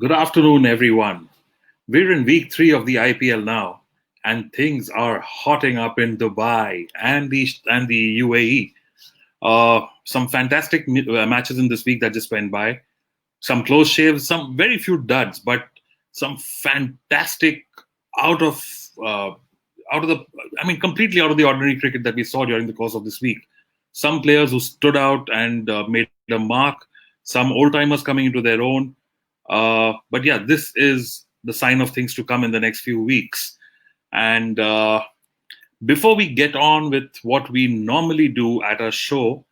Good afternoon, everyone. We're in week three of the IPL now, and things are hotting up in Dubai and the UAE. Some fantastic matches in this week that just went by. Some close shaves, some very few duds, but some fantastic out of uh, out of the completely out of the ordinary cricket that we saw during the course of this week. Some players who stood out and made a mark. Some old timers coming into their own. But yeah, this is the sign of things to come in the next few weeks. And before we get on with what we normally do at our show,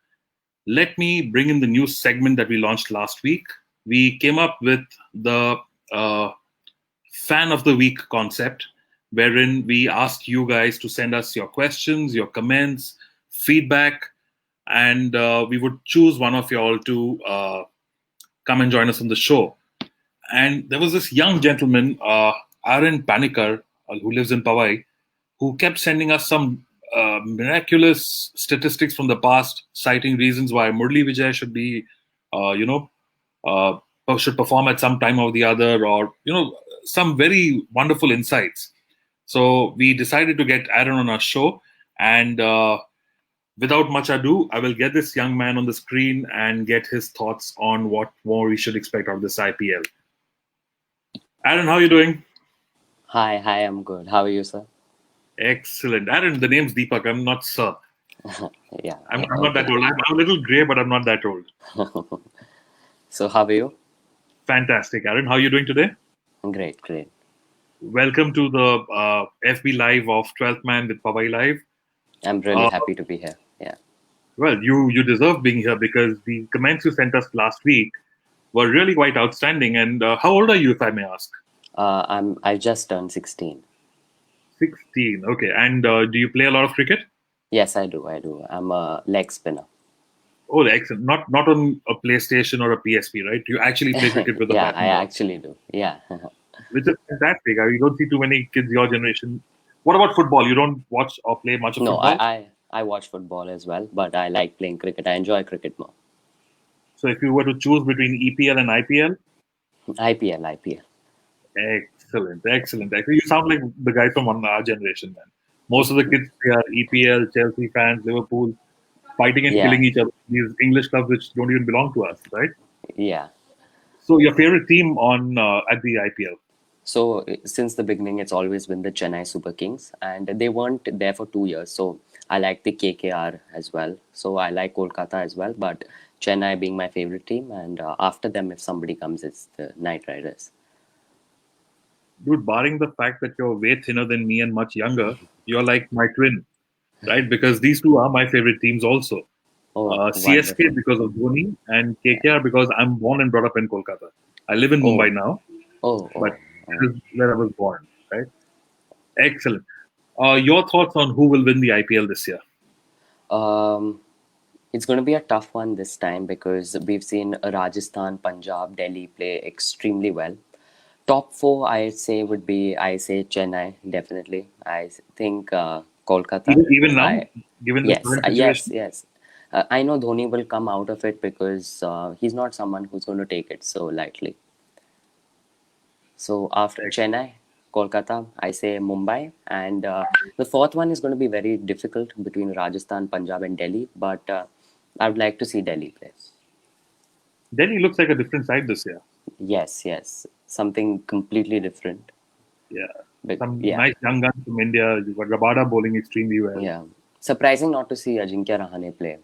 let me bring in the new segment that we launched last week. We came up with the uh, fan of the week concept, wherein we asked you guys to send us your questions, your comments, feedback, and we would choose one of y'all to come and join us on the show. And there was this young gentleman, Aaron Panikar, who lives in Powai, who kept sending us some miraculous statistics from the past, citing reasons why Murli Vijay should be, uh, you know, uh, should perform at some time or the other, or some very wonderful insights. So we decided to get Aaron on our show, and without much ado, I will get this young man on the screen and get his thoughts on what more we should expect out of this IPL. Aaron, how are you doing? Hi, I'm good. How are you, sir? Excellent. Aaron, the name's Deepak. I'm not Sir. Yeah, I'm not that okay. old. I'm a little grey, but I'm not that old. So, how are you? Fantastic. Aaron, how are you doing today? Great, great. Welcome to the FB Live of 12th Man with Pawai Live. I'm really Uh, happy to be here. Yeah. well, you deserve being here because the comments you sent us last week were really quite outstanding. And how old are you, if I may ask? I just turned 16. 16. Okay. And do you play a lot of cricket? Yes, I do. I'm a leg spinner. Oh, excellent. Not on a PlayStation or a PSP, right? You actually play cricket with a Yeah, bat I and ball, actually do. Yeah. which is fantastic. You don't see too many kids your generation. What about football? You don't watch or play much of No, football? I watch football as well, but I like playing cricket. I enjoy cricket more. So if you were to choose between EPL and IPL, IPL. excellent, excellent. Actually, you sound like the guy from our generation, man. Most of the kids they are EPL, Chelsea fans, Liverpool, fighting and Yeah, killing each other. These English clubs which don't even belong to us, right? yeah. So your favorite team on at the IPL? So since the beginning, it's always been the Chennai Super Kings, and they weren't there for 2 years. So I like the KKR as well. So I like Kolkata as well, but Chennai being my favorite team, and after them, if somebody comes, it's the Knight Riders. Dude, barring the fact that you're way thinner than me and much younger, you're like my twin, right? Because these two are my favorite teams also. Oh, CSK wonderful. because of Dhoni and Yeah. KKR because I'm born and brought up in Kolkata. I live in Oh, Mumbai now, oh, but oh. this is where I was born, right? Excellent. Your thoughts on who will win the IPL this year? Um, it's going to be a tough one this time because we've seen Rajasthan, Punjab, Delhi play extremely well. Top four, I'd say, would be I say Chennai, definitely. Think Kolkata. Even now, I given the Yes, current yes, situation? yes. I know Dhoni will come out of it because he's not someone who's going to take it so lightly. So after Chennai, Kolkata, I say Mumbai, and the fourth one is going to be very difficult between Rajasthan, Punjab, and Delhi. But I would like to see Delhi play. Delhi looks like a different side this year. Yes, yes, something completely different. Yeah. But Some yeah, nice young guns from India. You've got Rabada bowling extremely well. yeah, surprising not to see Ajinkya Rahane play.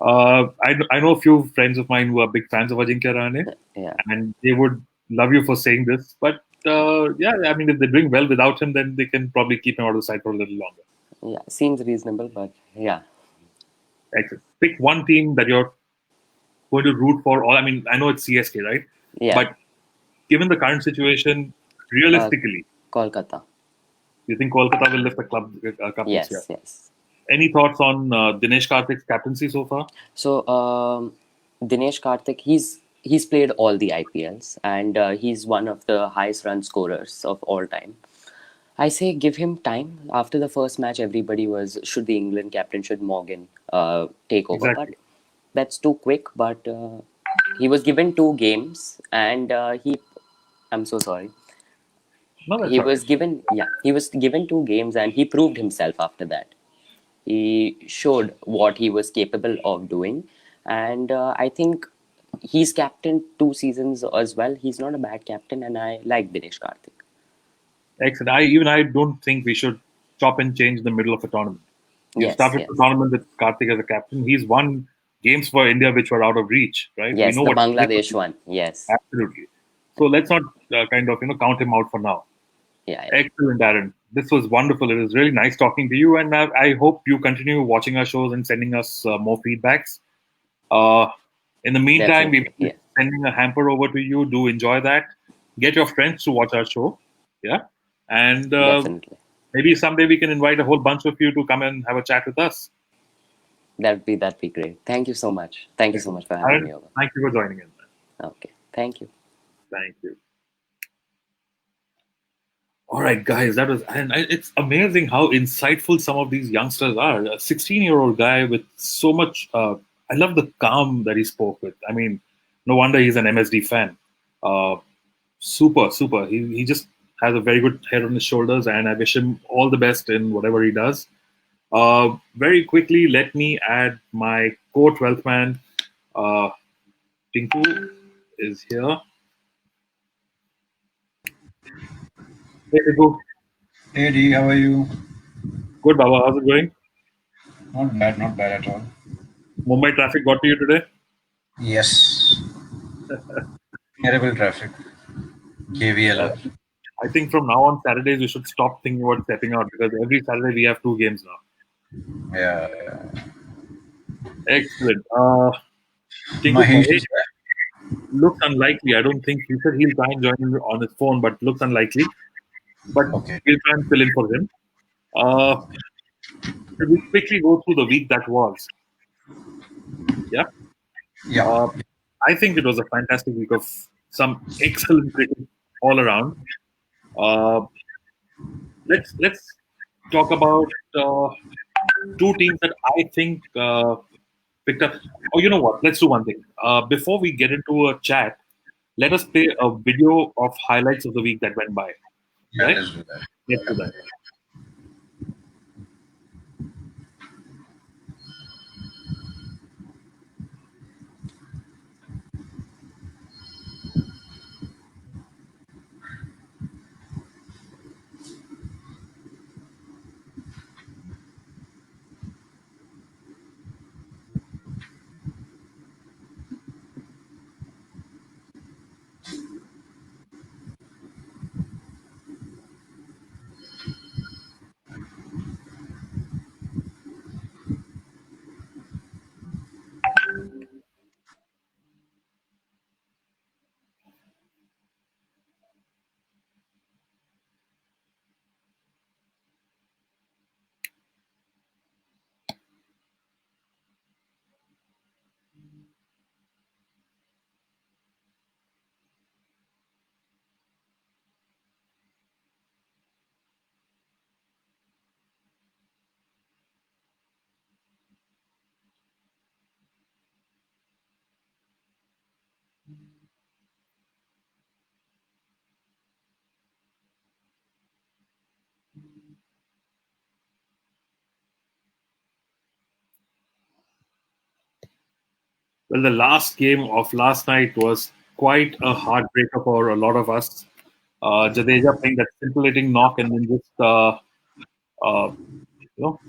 I know a few friends of mine who are big fans of Ajinkya Rahane, Yeah, and they would love you for saying this. But yeah, I mean, if they're doing well without him, then they can probably keep him out of the side for a little longer. yeah, seems reasonable, but yeah, Excellent. Pick one team that you're going to root for. Or I mean, I know it's CSK, right? yeah. But given the current situation, Uh, realistically, Kolkata. do you think Kolkata will lift the cup this year? Yes, yes. Any thoughts on Dinesh Karthik's captaincy so far? So Dinesh Karthik, he's played all the IPLs and he's one of the highest run scorers of all time. I say give him time. After the first match, everybody was should the England captain should Morgan take over, but Exactly. that's too quick. But He was given 2 games, and he. I'm so sorry. No, that's He all right. was given, yeah, he was given 2 games, and he proved himself after that. He showed what he was capable of doing, and I think he's captained 2 seasons as well. He's not a bad captain, and I like Dinesh Karthik. Excellent. I don't think we should stop and change in the middle of a tournament. We've Yes, started the yes, tournament with Karthik as a captain. He's won games for India which were out of reach, right? We yes. know The what Bangladesh one. Yes, absolutely. So let's not kind of count him out for now. yeah, yeah. Excellent, Aaron. This was wonderful. It was really nice talking to you, and I hope you continue watching our shows and sending us more feedbacks. Uh, in the meantime, we Definitely, will be yeah, sending a hamper over to you. Do enjoy that. Get your friends to watch our show. Yeah. And definitely. maybe someday we can invite a whole bunch of you to come and have a chat with us. That'd be great. Thank you so much. Thank you so much for having Aaron, me over. thank you for joining in. Okay, thank you. Thank you. All right, guys, that was, and it's amazing how insightful some of these youngsters are. A 16-year-old guy with so much. I love the calm that he spoke with. I mean, no wonder he's an MSD fan. Uh, super, super. He just has a very good head on his shoulders, and I wish him all the best in whatever he does. Very quickly, let me add my co-12th man. Uh, Tinku is here. Hey, Tinku. Hey D, how are you? Good, Baba. How's it going? Not bad at all. Mumbai traffic got to you today? Yes, terrible traffic. Uh, KVLR. I think from now on Saturdays we should stop thinking about stepping out because every Saturday we have 2 games now. Yeah, yeah. Excellent. Tinku Mahesh Mahesh is back. looks unlikely. I don't think he said he'll try and join in on his phone, but looks unlikely. But Okay. we'll try and fill in for him. Uh, should we quickly go through the week that was? Yeah. Yeah. Uh, I think it was a fantastic week of some excellent cricket all around. Uh, let's talk about 2 teams that I think picked up. Oh, you know what? Let's do one thing. Before we get into a chat, let us play a video of highlights of the week that went by. Yeah, Right? let's do that. Let's do that. Well, the last game of last night was quite a heartbreaker for a lot of us. Jadeja playing that scintillating knock and then just uh,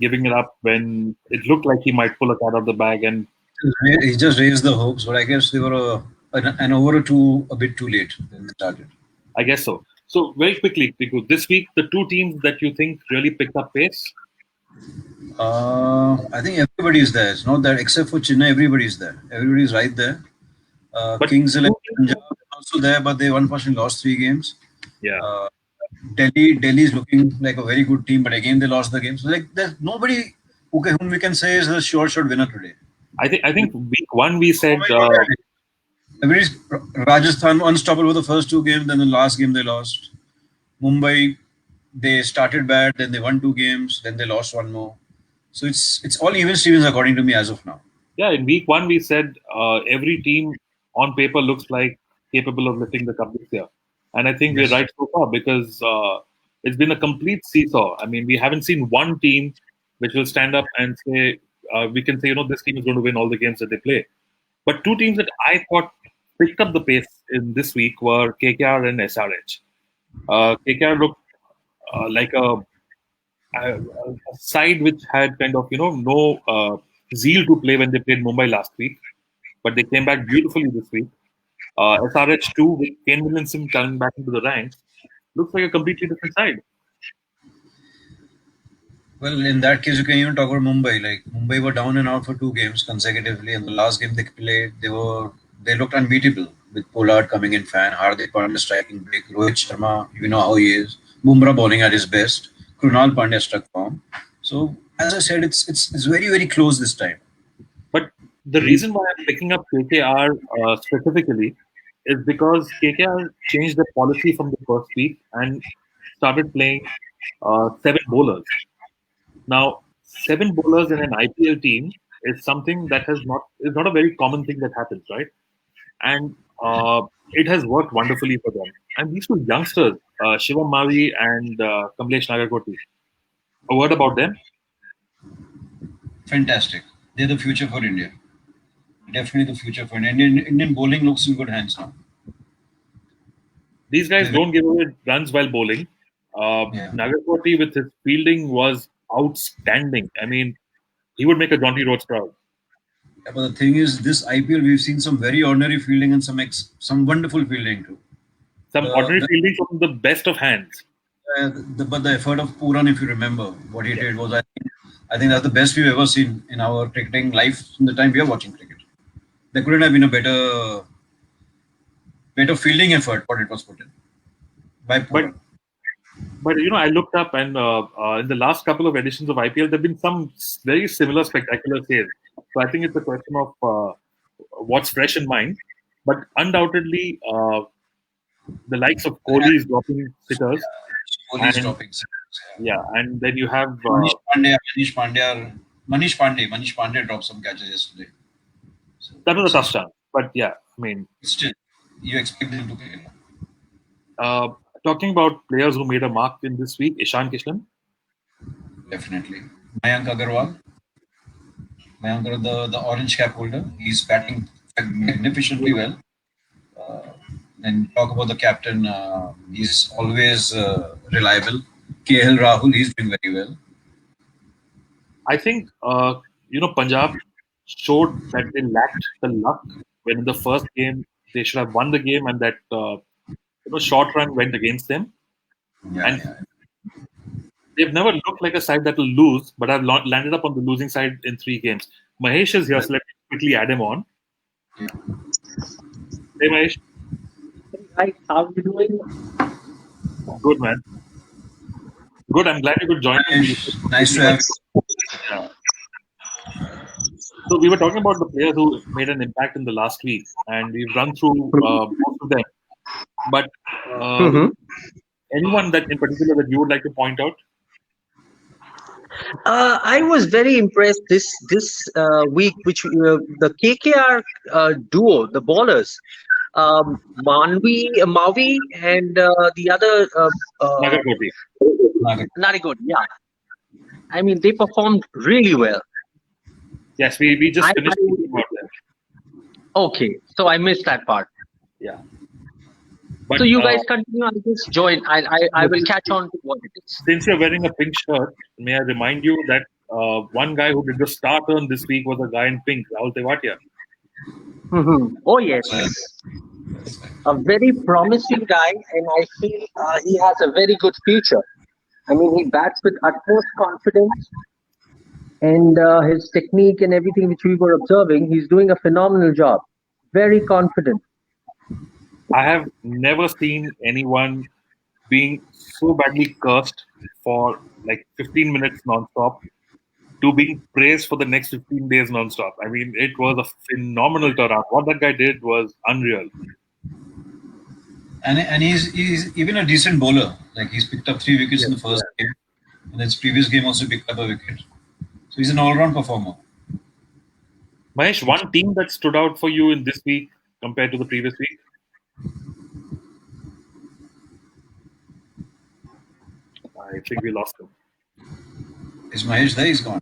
giving it up when it looked like he might pull a cat out of the bag. And He just raised the hopes, but I guess they were an over or two a bit too late when they started. I guess so. So very quickly, Tiku, this week the 2 teams that you think really picked up pace. I think everybody is there. It's not that except for Chennai, everybody's there. Everybody's right there. But Kings 11 2 teams, Punjab are also there, but they unfortunately lost 3 games. yeah, Delhi is looking like a very good team, but again they lost the game. So like there's nobody whom we can say is a sure shot winner today. I think week 1 we said Everybody's Rajasthan unstoppable the first 2 games, then the last game they lost. Mumbai, they started bad, then they won 2 games, then they lost one more. So it's all even Stevens according to me as of now. yeah, in week 1 we said every team on paper looks like capable of lifting the cup this year. And I think Yes. we're right so far because it's been a complete seesaw. I mean, we haven't seen one team which will stand up and say, we can say, this team is going to win all the games that they play. But two teams that I thought picked up the pace in this week were KKR and SRH. KKR looked like a side which had kind of, no zeal to play when they played Mumbai last week, but they came back beautifully this week. SRH 2 with Kane Williamson coming back into the ranks looks like a completely different side. Well, in that case, you can even talk about Mumbai. Like Mumbai were down and out for 2 games consecutively, and the last game they played, they looked unbeatable with Pollard coming in fan, Hardik Pandya striking big, Rohit Sharma, you know how he is, Bumrah bowling at his best, Krunal Pandya struck form. So as I said, it's very very close this time. But the reason why I'm picking up KKR specifically is because KKR changed their policy from the first week and started playing 7 bowlers. Now, 7 bowlers in an IPL team is something that is not a very common thing that happens, right? And it has worked wonderfully for them. And these 2 youngsters, Shivam Mavi and Kamlesh Nagarkoti, a word about them? Fantastic. They're the future for India. Definitely the future for India. Indian bowling looks in good hands now. These guys don't give away runs while bowling. Nagarkoti with his fielding was outstanding. I mean, he would make a Jonty Rhodes proud. Yeah, but the thing is, this IPL we've seen some very ordinary fielding and some wonderful fielding too. Some ordinary fielding from the best of hands. But the effort of Pooran, if you remember, what he did was, I think that's the best we've ever seen in our cricketing life from the time we are watching cricket. There couldn't have been a better fielding effort what it was put in by Pooran. But I looked up and in the last couple of editions of IPL, there have been some very similar spectacular saves. So I think it's a question of what's fresh in mind. But undoubtedly, the likes of Kohli is dropping sitters. Kohli is dropping sitters. Yeah, and then you have Manish Pandey dropped some catches yesterday. So, that was a tough chance. But yeah, I mean, still, you expect them to play. Talking about players who made a mark in this week, Ishan Kishan. Definitely. Mayank Agarwal, the orange cap holder, he's batting magnificently well. And talk about the captain, he's always reliable. KL Rahul, he's doing very well. I think, Punjab showed that they lacked the luck when in the first game they should have won the game and that short run went against them. They've never looked like a side that will lose, but have landed up on the losing side in 3 games. Mahesh is here, so let me quickly add him on. Yeah. Hey, Mahesh. Hi, how are you doing? Good, man. Good, I'm glad you could join me. Nice to have you. Yeah. So we were talking about the players who made an impact in the last week, and we've run through most of them. But anyone that in particular that you would like to point out? I was very impressed this week, which the KKR duo, the bowlers, Mavi and the other Nagarkoti. Yeah, I mean they performed really well. Yes, we just finished talking about them. Okay, so I missed that part. Yeah. But, so you guys continue. I'll just join. I will catch on to what it is. Since you're wearing a pink shirt, may I remind you that one guy who did the star turn this week was a guy in pink, Rahul Tewatia. Oh yes, a very promising guy, and I feel he has a very good future. I mean, he bats with utmost confidence, and his technique and everything which we were observing, he's doing a phenomenal job. Very confident. I have never seen anyone being so badly cursed for like 15 minutes non-stop to being praised for the next 15 days non-stop. I mean, it was a phenomenal turnaround. What that guy did was unreal. And he's even a decent bowler. Like he's picked up 3 wickets in the first game, and his previous game also picked up a wicket. So he's an all-round performer. Mahesh, one team that stood out for you in this week compared to the previous week? I think we lost him. Is Mahesh there? He's gone.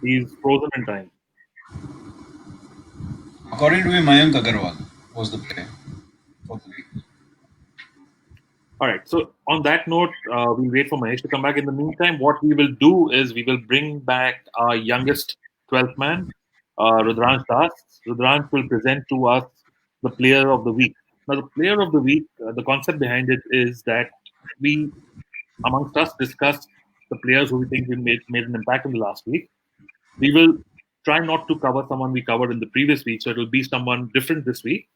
He's frozen in time. According to me, Mayank Agarwal was the player for the week. All right. So on that note, we'll wait for Mahesh to come back. In the meantime, what we will do is we will bring back our youngest 12th man, Rudransh Das. Rudransh will present to us the player of the week. Now, the player of the week, the concept behind it is that we, amongst us, discuss the players who we think we made an impact in the last week. We will try not to cover someone we covered in the previous week, so it will be someone different this week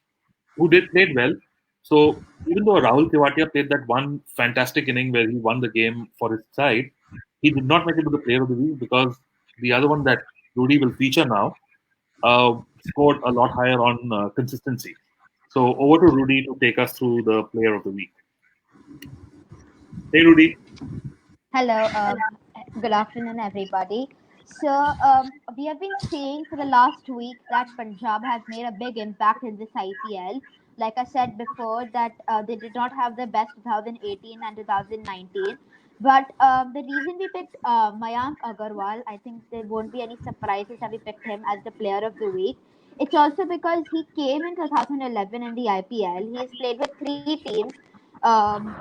who played well. So even though Rahul Tewatia played that one fantastic inning where he won the game for his side, he did not make it to the player of the week because the other one that Rudy will feature now scored a lot higher on consistency. So over to Rudy to take us through the player of the week. Hey, Rudy. Hello, good afternoon, everybody. So, we have been saying for the last week that Punjab has made a big impact in this IPL. Like I said before, that they did not have the best 2018 and 2019. But the reason we picked Mayank Agarwal, I think there won't be any surprises that we picked him as the player of the week. It's also because he came in 2011 in the IPL. He has played with three teams. Um,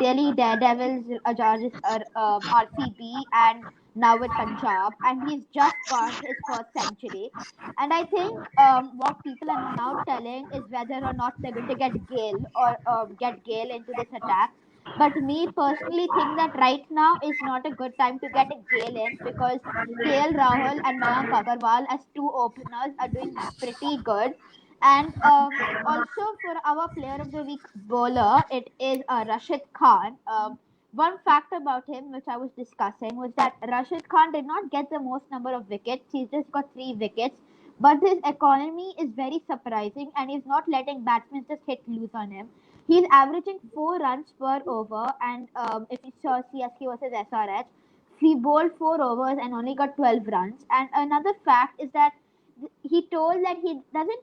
Delhi Daredevils, RCB, and now with Punjab, and he's just got his first century. And I think what people are now telling is whether or not they're going to get Gale or get Gale into this attack. But me personally think that right now is not a good time to get a Gale in because KL Rahul and Mayank Agarwal as two openers are doing pretty good. And also for our player of the week bowler, it is Rashid Khan. One fact about him, which I was discussing, was that Rashid Khan did not get the most number of wickets. He's just got 3 wickets. But his economy is very surprising, and he's not letting batsmen just hit loose on him. He's averaging 4 runs per over, and if you saw CSK versus SRH, he bowled 4 overs and only got 12 runs. And another fact is that he told that he doesn't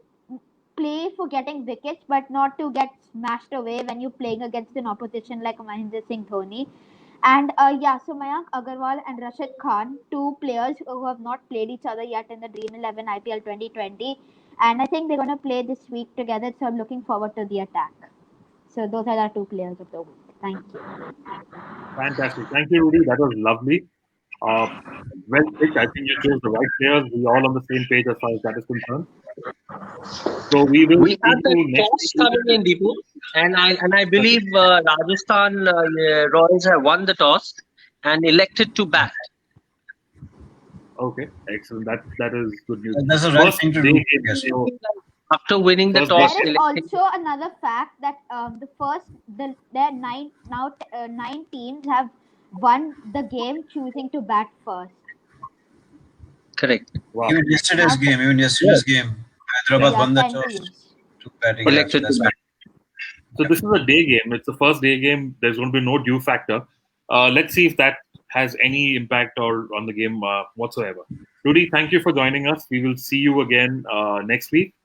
play for getting wickets, but not to get smashed away when you're playing against an opposition like Mahendra Singh Dhoni. And so Mayank Agarwal and Rashid Khan, two players who have not played each other yet in the Dream 11 IPL 2020. And I think they're going to play this week together, so I'm looking forward to the attack. So those are the two players of the week. Thank you. Fantastic. Thank you, Rudy. That was lovely. Well picked. I think you chose the right players. We're all on the same page as far as that is concerned. So we have the toss coming in, Deepu, and I believe Rajasthan Royals have won the toss and elected to bat. Okay, excellent. That is good news. That's the right thing to do. Yes. After winning the toss, there is also another fact that their 9 teams have won the game choosing to bat first. Correct. Wow. Even yesterday's game, Hyderabad won the toss to batting. Elected to bat. So this is a day game. It's the first day game. There's going to be no due factor. Let's see if that has any impact or on the game whatsoever. Rudy, thank you for joining us. We will see you again next week.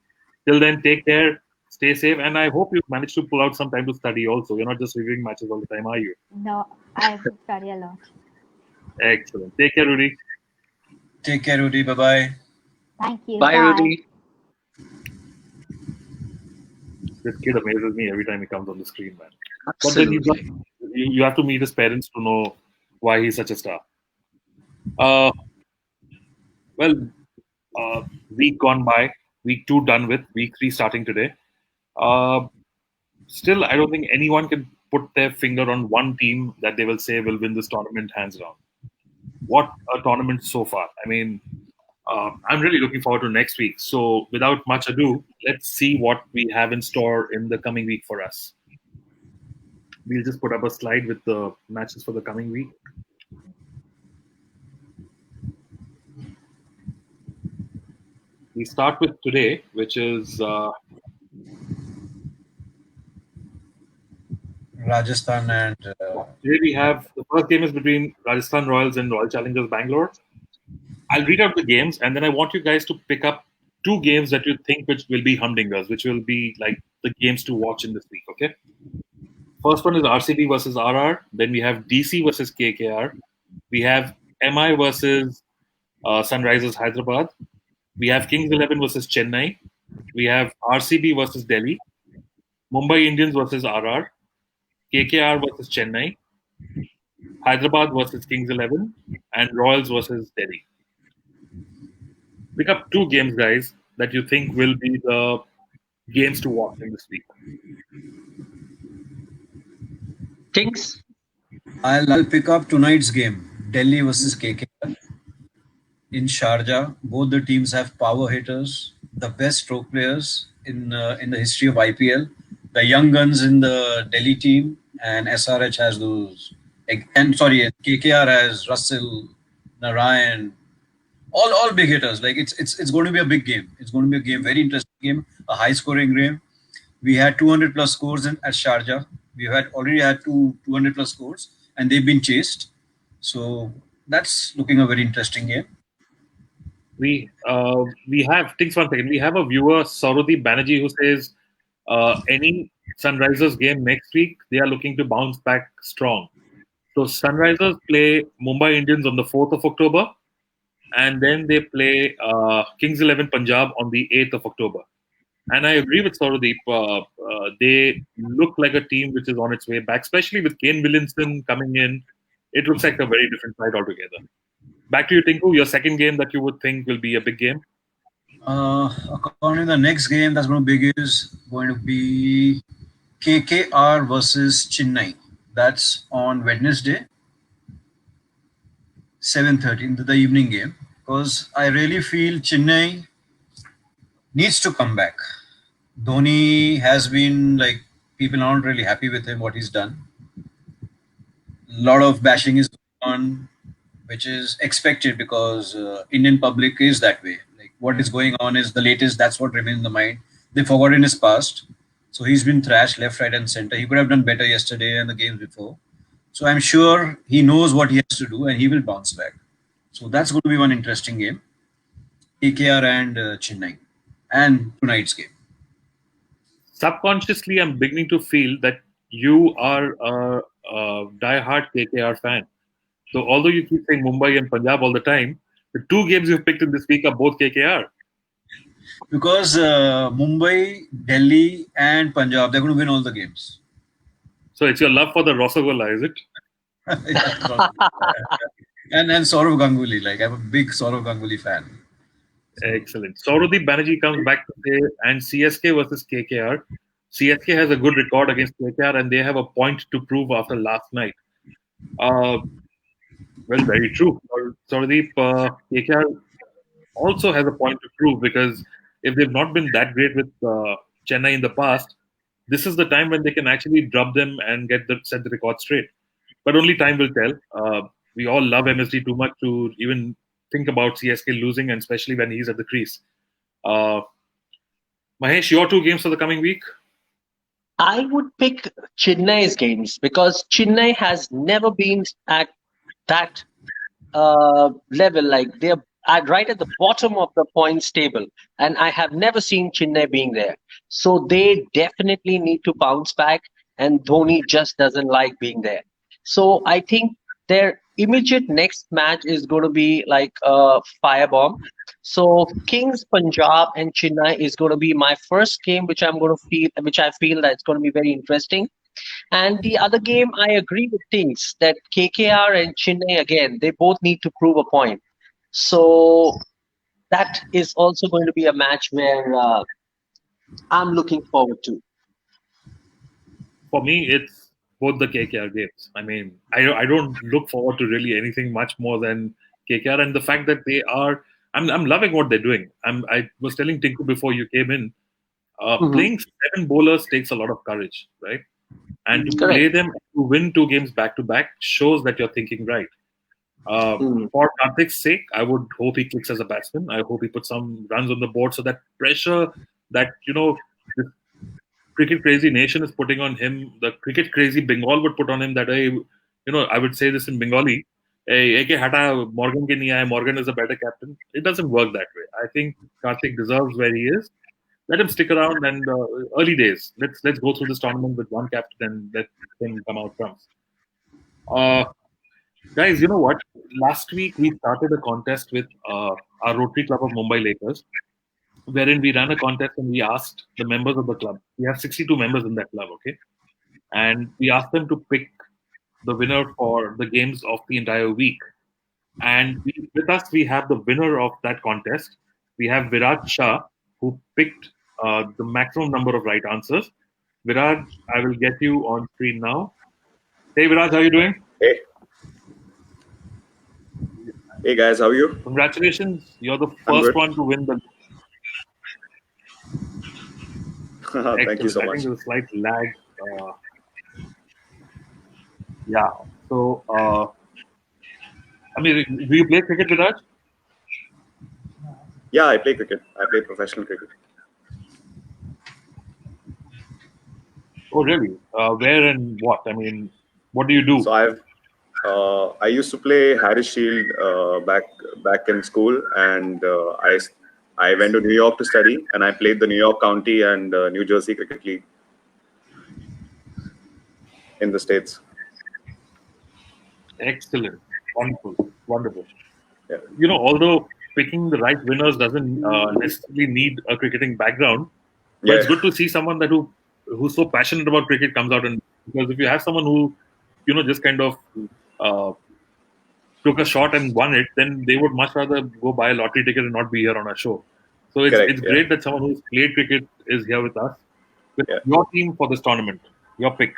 Till then, take care, stay safe, and I hope you manage to pull out some time to study also. You're not just reviewing matches all the time, are you? No, I have to study a lot. Excellent. Take care, Rudy. Take care, Rudy. Bye-bye. Thank you. Bye, Rudy. This kid amazes me every time he comes on the screen, man. Absolutely. But then you have to meet his parents to know why he's such a star. Week gone by, week 2 done with, week 3 starting today. Still, I don't think anyone can put their finger on one team that they will say will win this tournament hands down. What a tournament so far. I mean, I'm really looking forward to next week. So without much ado, let's see what we have in store in the coming week for us. We'll just put up a slide with the matches for the coming week. We start with today, which is Rajasthan and today we have the first game is between Rajasthan Royals and Royal Challengers Bangalore. I'll read out the games and then I want you guys to pick up two games that you think which will be humdingers, which will be like the games to watch in this week. Okay. First one is RCB versus RR. Then we have DC versus KKR. We have MI versus Sunrisers Hyderabad. We have Kings 11 versus Chennai. We have RCB versus Delhi. Mumbai Indians versus RR. KKR versus Chennai. Hyderabad versus Kings 11. And Royals versus Delhi. Pick up two games, guys, that you think will be the games to watch in this week. Kings. I'll pick up tonight's game, Delhi versus KKR in Sharjah. Both the teams have power hitters, the best stroke players in the history of IPL. The young guns in the Delhi team, and SRH has those. And sorry, KKR has Russell, Narayan, all big hitters. Like it's going to be a big game. It's going to be a game, very interesting game, a high scoring game. We had 200 plus scores at Sharjah. We already had 200 plus scores, and they've been chased. So that's looking a very interesting game. We have things. One second. We have a viewer, Saurabhi Banerjee, who says any Sunrisers game next week, they are looking to bounce back strong. So Sunrisers play Mumbai Indians on the 4th of October, and then they play Kings 11 Punjab on the 8th of October. And I agree with Sauradeep. They look like a team which is on its way back, especially with Kane Williamson coming in. It looks like a very different side altogether. Back to you, Tinku. Your second game that you would think will be a big game? According to the next game that's going to be big is going to be KKR versus Chennai. That's on Wednesday, 7:30, the evening game. Because I really feel Chennai needs to come back. Dhoni has been like, people aren't really happy with him, what he's done. A lot of bashing is going on, which is expected because Indian public is that way. Like what is going on is the latest, that's what remains in the mind. They've forgotten his past. So he's been thrashed left, right, and center. He could have done better yesterday and the games before. So I'm sure he knows what he has to do and he will bounce back. So that's going to be one interesting game. KKR and Chennai. And tonight's game. Subconsciously, I'm beginning to feel that you are a die-hard KKR fan. So although you keep saying Mumbai and Punjab all the time, the two games you've picked in this week are both KKR. Because Mumbai, Delhi, and Punjab, they're going to win all the games. So it's your love for the Rosagola, is it? and Saurav Ganguly. Like I'm a big Saurav Ganguly fan. Excellent. Saurabhi Banerjee comes back to say, and CSK versus KKR. CSK has a good record against KKR, and they have a point to prove after last night. Well, very true. Saurabhi, KKR also has a point to prove because if they've not been that great with Chennai in the past, this is the time when they can actually drop them and set the record straight. But only time will tell. We all love MSD too much to even think about CSK losing, and especially when he's at the crease. Mahesh, your two games for the coming week? I would pick Chennai's games because Chennai has never been at that level. Like they're right at the bottom of the points table, and I have never seen Chennai being there. So they definitely need to bounce back, and Dhoni just doesn't like being there. So I think their immediate next match is going to be like a firebomb. So Kings, Punjab, and Chennai is going to be my first game, which I feel that's going to be very interesting. And the other game, I agree with things that KKR and Chennai again, they both need to prove a point. So that is also going to be a match where I'm looking forward to. For me, it's both the KKR games. I mean, I don't look forward to really anything much more than KKR, and the fact that they are. I'm loving what they're doing. I was telling Tinku before you came in, playing 7 bowlers takes a lot of courage, right? And to play them to win 2 games back to back shows that you're thinking right. For Karthik's sake, I would hope he clicks as a batsman. I hope he puts some runs on the board so that pressure that this cricket crazy nation is putting on him, the cricket crazy Bengal would put on him. That I would say this in Bengali. hey, AK hata Morgan ke nahi aaya, Morgan is a better captain. It doesn't work that way. I think Karthik deserves where he is. Let him stick around and early days. Let's go through this tournament with one captain and let him come out trumps. Guys, you know what? Last week we started a contest with our Rotary Club of Mumbai Lakers, wherein we ran a contest and we asked the members of the club. We have 62 members in that club, okay? And we asked them to pick the winner for the games of the entire week. And with us, we have the winner of that contest. We have Viraj Shah, who picked the maximum number of right answers. Viraj, I will get you on screen now. Hey, Viraj, how are you doing? Hey. Hey guys, how are you? Congratulations. You're the I'm first good. one to win the. Thank you so I much. think there's a slight lag. Yeah. So, I mean, do you play cricket, Viraj? Yeah, I play cricket. I play professional cricket. Oh, really? Where and what? I mean, what do you do? So I used to play Harris Shield back in school, and I went to New York to study, and I played the New York County and New Jersey Cricket League in the States. Excellent. Wonderful. Wonderful. Yeah. You know, although picking the right winners doesn't necessarily need a cricketing background, but it's good to see someone that who's so passionate about cricket comes out, and because if you have someone who, you know, just kind of took a shot and won it, then they would much rather go buy a lottery ticket and not be here on our show. So it's great that someone who's played cricket is here with us. With your team for this tournament, your pick.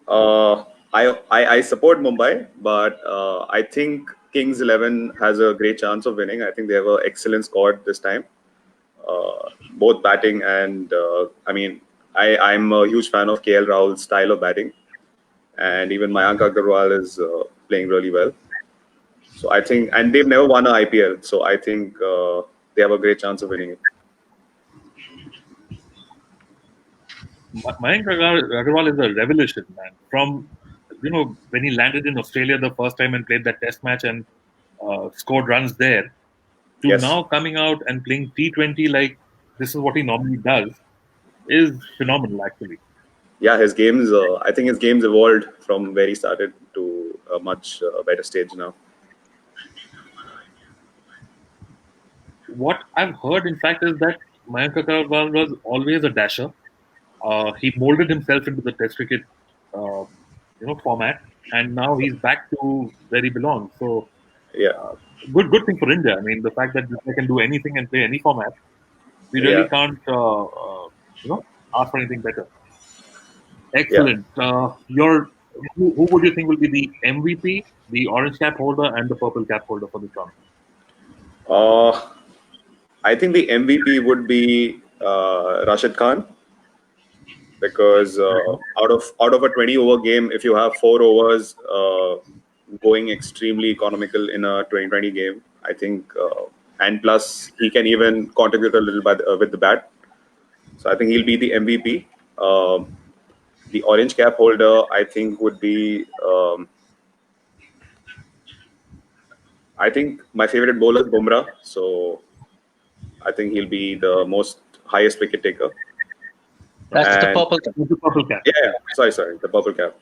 I support Mumbai, but I think Kings 11 has a great chance of winning. I think they have an excellent squad this time, both batting and I mean, I'm a huge fan of KL Rahul's style of batting, and even Mayank Agarwal is playing really well. So I think, and they've never won an IPL, so I think they have a great chance of winning it. Mayank Agarwal is a revolution, man. From, you know, when he landed in Australia the first time and played that test match and scored runs there, to now coming out and playing T20 like this is what he normally does, is phenomenal, actually. Yeah, his games, I think his games evolved from where he started to a much better stage now. What I've heard, in fact, is that Mayank Agarwal was always a dasher. He molded himself into the Test cricket, format, and now he's back to where he belongs. So, good thing for India. I mean, the fact that they can do anything and play any format, we really can't, ask for anything better. Excellent. Who would you think will be the MVP, the orange cap holder, and the purple cap holder for this round? I think the MVP would be Rashid Khan, because out of a 20-over game, if you have 4 overs going extremely economical in a 2020 game, I think, and plus he can even contribute a little bit with the bat. So I think he'll be the MVP. The orange cap holder, I think, would be. I think my favorite bowler is Bumrah, so I think he'll be the most highest wicket taker. That's the purple cap. Yeah, sorry, the purple cap.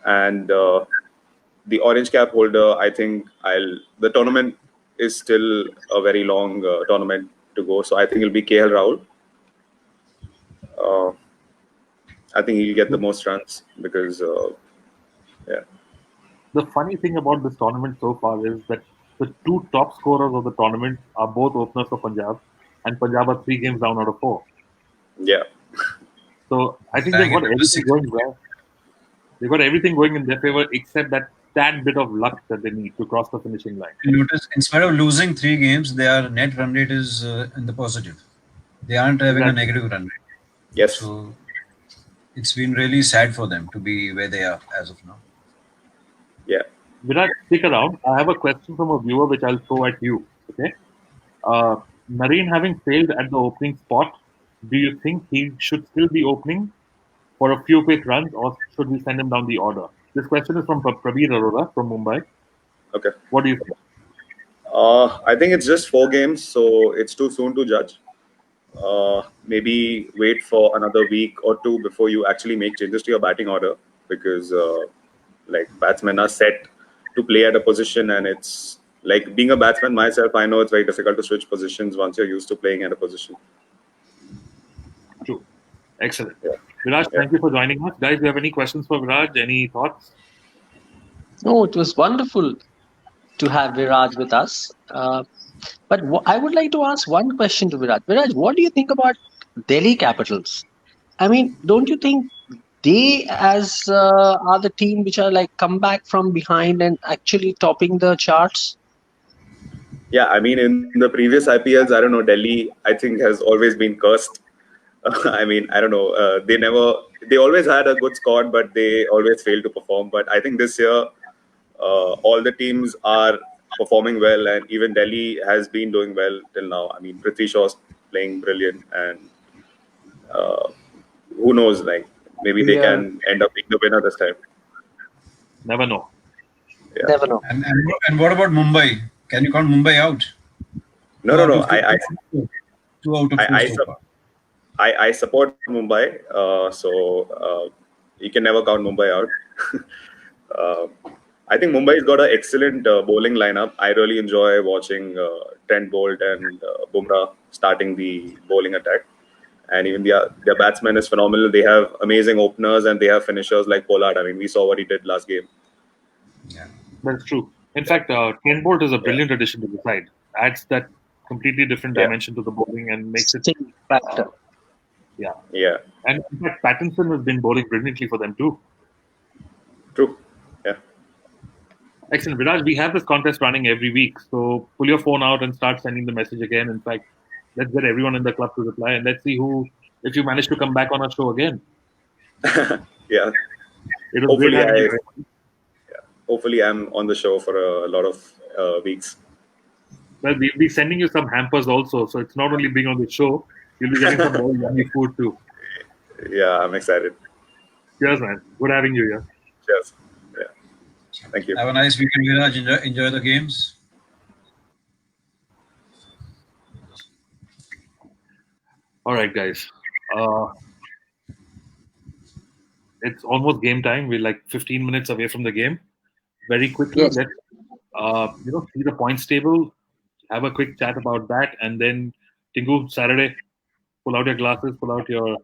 And the orange cap holder, I think the tournament is still a very long tournament to go, so I think it'll be KL Rahul. I think he'll get the most runs because, The funny thing about this tournament so far is that the 2 top scorers of the tournament are both openers for Punjab, and Punjab are 3 games down out of 4. Yeah. So I think they've got everything going well. They've got everything going in their favor except that tad bit of luck that they need to cross the finishing line. You notice, instead of losing 3 games, their net run rate is in the positive. They aren't having a negative run rate. Yes. So it's been really sad for them to be where they are as of now. Yeah. Viraj, stick around. I have a question from a viewer which I'll throw at you. Okay. Nareen having failed at the opening spot, do you think he should still be opening for a few quick runs, or should we send him down the order? This question is from Prabir Arora from Mumbai. Okay. What do you think? I think it's just 4 games, so it's too soon to judge. Maybe wait for another week or two before you actually make changes to your batting order, because like batsmen are set to play at a position, and it's like being a batsman myself, I know it's very difficult to switch positions once you're used to playing at a position. True. Excellent. Yeah. Viraj, Yeah. thank you for joining us. Guys, do you have any questions for Viraj? Any thoughts? No, it was wonderful to have Viraj with us. But I would like to ask one question to Viraj. Viraj, what do you think about Delhi Capitals? I mean, don't you think they are the team which are like come back from behind and actually topping the charts? Yeah, I mean, in the previous IPLs, I don't know, Delhi, I think, has always been cursed. I mean, I don't know. They always had a good squad, but they always failed to perform. But I think this year, all the teams are performing well, and even Delhi has been doing well till now. I mean, Prithvi Shaw's playing brilliant, and who knows, like, maybe they Yeah. can end up being the winner this time. Never know. Yeah. Never know. And what about Mumbai? Can you count Mumbai out? No. Two out of four I so far. I support Mumbai, so you can never count Mumbai out. I think Mumbai's got an excellent bowling lineup. I really enjoy watching Trent Bolt and Bumrah starting the bowling attack. And even their batsman is phenomenal. They have amazing openers and they have finishers like Pollard. I mean, we saw what he did last game. Yeah. That's true. In fact, Trent Bolt is a brilliant addition to the side. Adds that completely different Yeah. dimension to the bowling and makes it. Sting factor. Yeah, And in fact, Pattinson has been bowling brilliantly for them too. true. Yeah. Excellent. Viraj, we have this contest running every week. So pull your phone out and start sending the message again. In fact, let's get everyone in the club to reply and let's see if you manage to come back on our show again. Yeah. It was Hopefully great having you. Hopefully, I'm on the show for a lot of weeks. Well, we'll be sending you some hampers also. So it's not only being on the show, you'll be getting some more yummy food too. Yeah, I'm excited. Cheers, man. Good having you here. Cheers. Yeah. Thank you. Have a nice weekend, Viraj. Enjoy the games. All right, guys. It's almost game time. We're like 15 minutes away from the game. Very quickly, Yes. let's see the points table, have a quick chat about that, and then Tingu, Saturday, pull out your glasses, pull out your.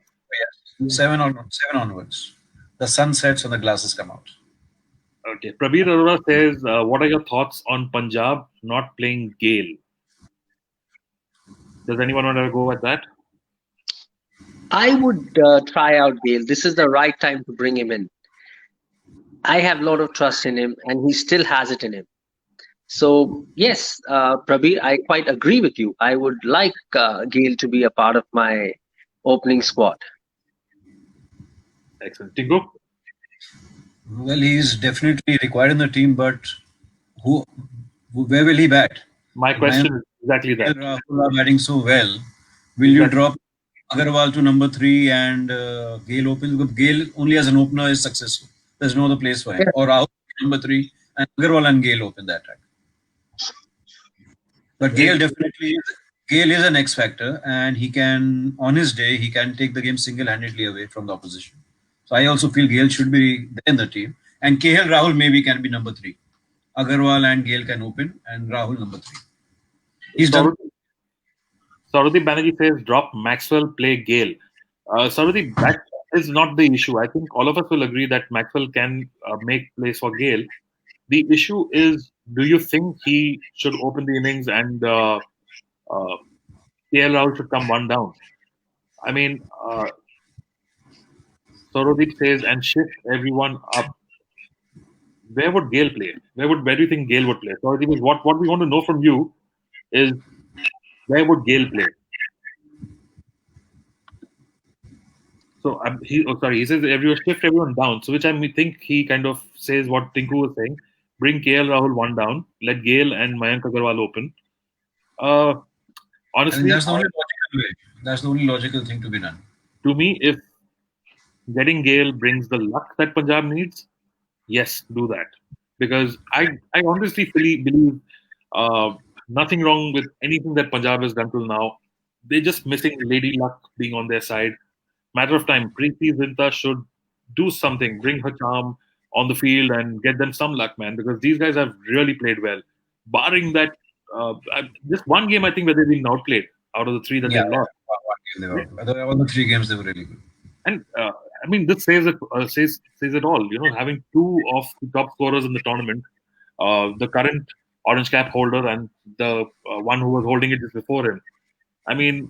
Yes. 7 onwards. The sun sets and the glasses come out. Okay. Prabir Arora says, what are your thoughts on Punjab not playing Gale? Does anyone want to go at that? I would try out Gale. This is the right time to bring him in. I have a lot of trust in him, and he still has it in him. So, yes, Prabir, I quite agree with you. I would like Gale to be a part of my opening squad. Excellent. Tingu? Well, he's definitely required in the team, but where will he bat? My question is exactly that. Rahul are batting so well. Will you drop Agarwal to number 3 and Gale open? Because Gale only as an opener is successful. There's no other place for him. Or Rahul number 3 and Agarwal and Gale open that track. But Gale is an X factor, and he can, on his day, he can take the game single-handedly away from the opposition. So I also feel Gale should be in the team, and KL Rahul maybe can be number 3. Agarwal and Gale can open, and Rahul number 3. He's done. Saurabhi Banerjee says, drop Maxwell, play Gale. Saurabhi, that is not the issue. I think all of us will agree that Maxwell can make place for Gale. The issue is, do you think he should open the innings and KL Rahul should come one down? I mean, Saurabhi says, and shift everyone up. Where would Gale play? Where do you think Gale would play? Saurabhi, what we want to know from you is, where would Gale play? So he says shift everyone down. So which I think he kind of says what Tinku was saying. Bring KL Rahul one down. Let Gale and Mayank Agarwal open. Honestly, that's the only logical way. That's the only logical thing to be done. To me, if getting Gale brings the luck that Punjab needs, yes, do that. because I honestly believe nothing wrong with anything that Punjab has done till now. They're just missing Lady Luck being on their side. Matter of time. Preeti Zinta should do something, bring her charm on the field and get them some luck, man, because these guys have really played well. Barring that, just one game I think where they've been outplayed out of the three that Yeah, they've lost. all the 3 games they were really good. And I mean, this says it all. You know, having two of the top scorers in the tournament, the current orange cap holder and the one who was holding it just before him. I mean,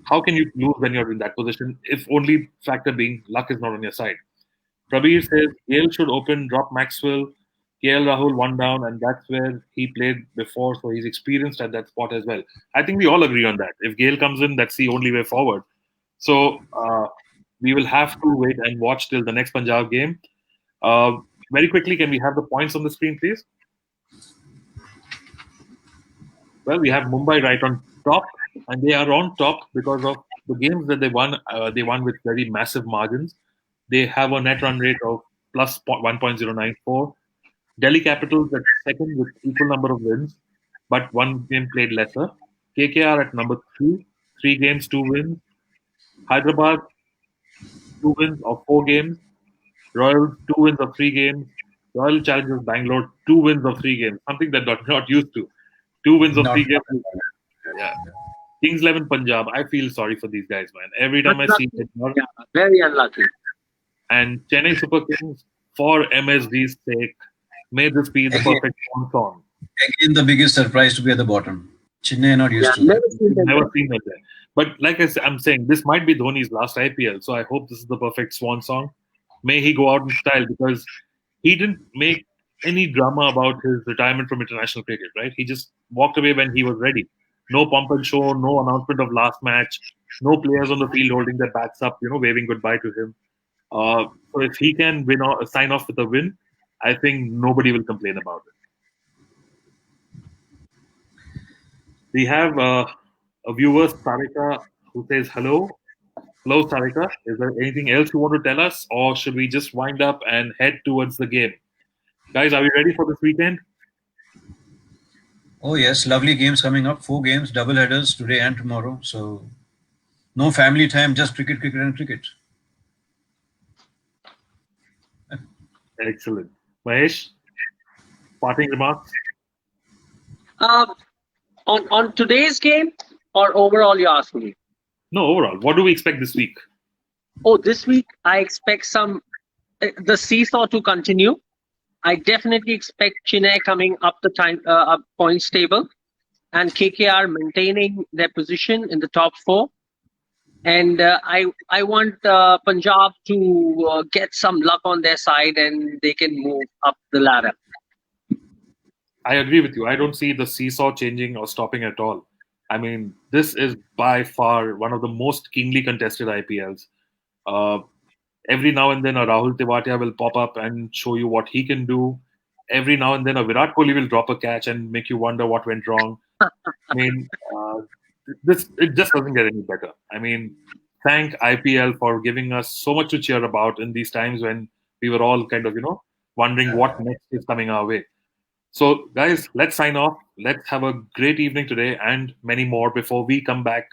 how can you lose when you're in that position? If only factor being luck is not on your side. Prabir says Gale should open, drop Maxwell, KL Rahul one down, and that's where he played before, so he's experienced at that spot as well. I think we all agree on that. If Gale comes in, that's the only way forward. So we will have to wait and watch till the next Punjab game. Very quickly, can we have the points on the screen, please? Well, we have Mumbai right on top, and they are on top because of the games that they won. They won with very massive margins. They have a net run rate of plus 1.094. Delhi Capitals at second with equal number of wins, but one game played lesser. KKR at number 3 games, 2 wins. Hyderabad, 2 wins of 4 games. Royals, 2 wins of 3 games. Royal Challengers Bangalore, 2 wins of 3 games, something that not used to. 2 wins of 3 games. Yeah. Kings 11 Punjab, I feel sorry for these guys, man. Every time I see it, Very unlucky. and Chennai Super Kings, for MSD's sake, may this be the perfect song. Again, the biggest surprise to be at the bottom. Chennai not used to Never that. seen them. Never seen it there. But like I'm saying, this might be Dhoni's last IPL, so I hope this is the perfect swan song. May he go out in style, because he didn't make any drama about his retirement from international cricket, right? He just walked away when he was ready. No pump and show, no announcement of last match, no players on the field holding their bats up, waving goodbye to him. So if he can sign off with a win, I think nobody will complain about it. We have a viewer, Sarika, who says hello. Hello, Sarika. Is there anything else you want to tell us, or should we just wind up and head towards the game? Guys, are we ready for this weekend? Oh yes, lovely games coming up. 4 games, double headers today and tomorrow. So no family time, just cricket, cricket, and cricket. Excellent. Mahesh, parting remarks? On today's game or overall, you're asking me? No, overall. What do we expect this week? Oh, this week I expect the seesaw to continue. I definitely expect Chennai coming up the points table, and KKR maintaining their position in the top 4. And I want Punjab to get some luck on their side, and they can move up the ladder. I agree with you. I don't see the seesaw changing or stopping at all. I mean, this is by far one of the most keenly contested IPLs. Every now and then a Rahul Tewatia will pop up and show you what he can do. Every now and then a Virat Kohli will drop a catch and make you wonder what went wrong. I mean, it just doesn't get any better. I mean, thank IPL for giving us so much to cheer about in these times when we were all kind of, wondering what next is coming our way. So, guys, let's sign off. Let's have a great evening today and many more before we come back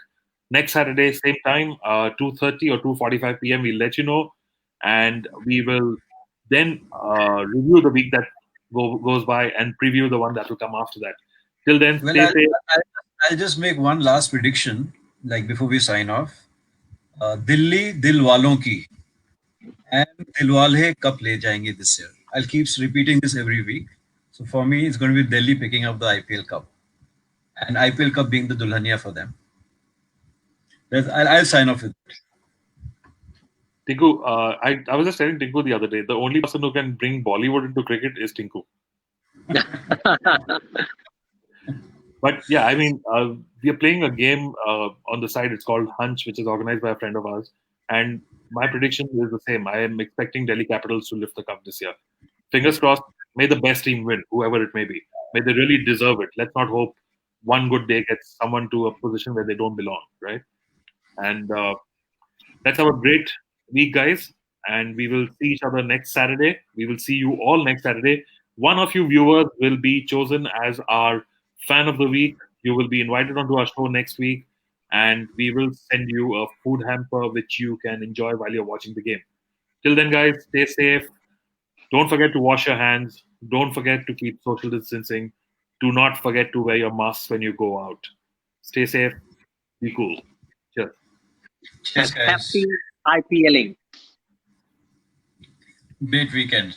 next Saturday, same time, 2:30 or 2:45 p.m. We'll let you know, and we will then review the week that goes by and preview the one that will come after that. Till then, stay safe. I'll just make one last prediction, like before we sign off. Delhi Dilwalon ki and Dilwale Cup le jayenge this year. I'll keep repeating this every week. So for me, it's going to be Delhi picking up the IPL Cup, and IPL Cup being the Dulhania for them. I'll sign off with it. Tinku, I was just telling Tinku the other day, the only person who can bring Bollywood into cricket is Tinku. But yeah, I mean, we are playing a game on the side. It's called Hunch, which is organized by a friend of ours. And my prediction is the same. I am expecting Delhi Capitals to lift the cup this year. Fingers crossed. May the best team win, whoever it may be. May they really deserve it. Let's not hope one good day gets someone to a position where they don't belong, right? And let's have a great week, guys. And we will see each other next Saturday. We will see you all next Saturday one of you viewers will be chosen as our fan of the week. You will be invited onto our show next week, and we will send you a food hamper which you can enjoy while you're watching the game. Till then, guys, stay safe. Don't forget to wash your hands. Don't forget to keep social distancing. Do not forget to wear your masks when you go out. Stay safe. Be cool. Cheers. Cheers, guys. Happy IPLing. Great weekend.